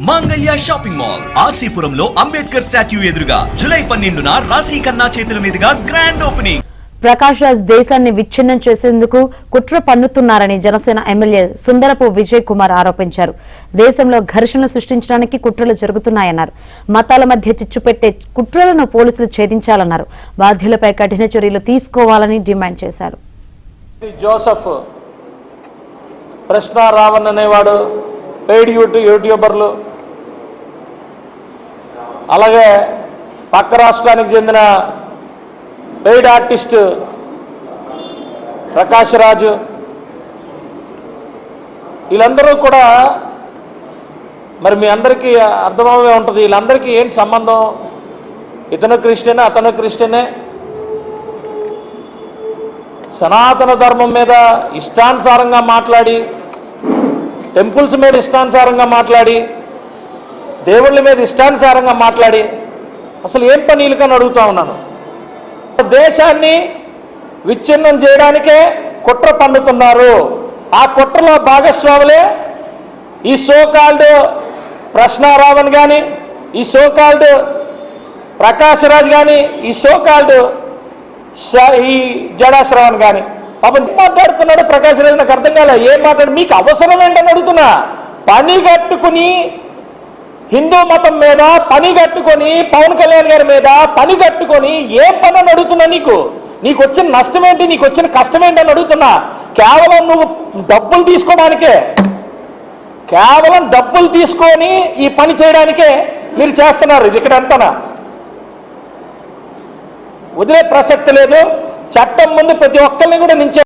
మాంగళ్య shopping mall ఆర్సీపురంలో Ambedkar statue ఎదురుగా July 12న రాశి ఖన్నా చేతుల మీదుగా గ్రాండ్ ఓపెనింగ్. ప్రకాష్ రాజ్ దేశాన్ని విచ్ఛిన్నం చేసేందుకు కుట్ర పన్నుతున్నారని జనసేన ఎమ్మెల్యే సుందరపు విజయ్ కుమార్ ఆరోపించారు. దేశంలో ఘర్షణలు సృష్టించడానికి కుట్రలు జరుగుతున్నాయన్నారు. మతాల మధ్య చిచ్చు పెట్టే కుట్రలను పోలీసులు ఛేదించాలన్నారు. బాధ్యులపై కఠిన చర్యలు తీసుకోవాలని డిమాండ్ చేశారు. జోసెఫ్ ప్రశ్న రావణ్ అనేవాడు పెయిడ్ యూట్యూబర్లు, అలాగే పక్క రాష్ట్రానికి చెందిన పెయిడ్ ఆర్టిస్ట్ ప్రకాష్ రాజ్, వీళ్ళందరూ కూడా మరి మీ అందరికీ అర్థమవే ఉంటుంది. వీళ్ళందరికీ ఏంటి సంబంధం? ఇతను క్రిస్టియనే, అతను క్రిస్టియనే. సనాతన ధర్మం మీద ఇష్టానుసారంగా మాట్లాడి, టెంపుల్స్ మీద ఇష్టానుసారంగా మాట్లాడి, దేవుళ్ళ మీద ఇష్టానుసారంగా మాట్లాడి అసలు ఏం పని వీళ్ళకని అడుగుతా ఉన్నాను. దేశాన్ని విచ్ఛిన్నం చేయడానికే కుట్ర పన్నుతున్నారు. ఆ కుట్రలో భాగస్వాములే ఈ సోకాల్డ్ ప్రశ్న రావణ్ కానీ, ఈ సోకాల్డ్ ప్రకాష్ రాజ్ కానీ, ఈ సోకాల్డ్ ఈ జడా శ్రవణ్ కానీ. పాపం మాట్లాడుతున్నాడు ప్రకాష్ రాజ్, నాకు అర్థం కాలే ఏం మాట్లాడు. మీకు అవసరం ఏంటని అడుగుతున్నా. పని కట్టుకుని హిందూ మతం మీద పని కట్టుకొని, పవన్ కళ్యాణ్ గారి మీద పని కట్టుకొని ఏ పని అని అడుగుతున్నా. నీకు వచ్చిన నష్టం ఏంటి, నీకు వచ్చిన కష్టం ఏంటి అని అడుగుతున్నా. కేవలం నువ్వు డబ్బులు తీసుకోవడానికే, కేవలం డబ్బులు తీసుకొని ఈ పని చేయడానికే మీరు చేస్తున్నారు. ఇది ఇక్కడ అంతనా వదిలే ప్రసక్తి లేదు. చట్టం ముందు ప్రతి ఒక్కరిని కూడా నించే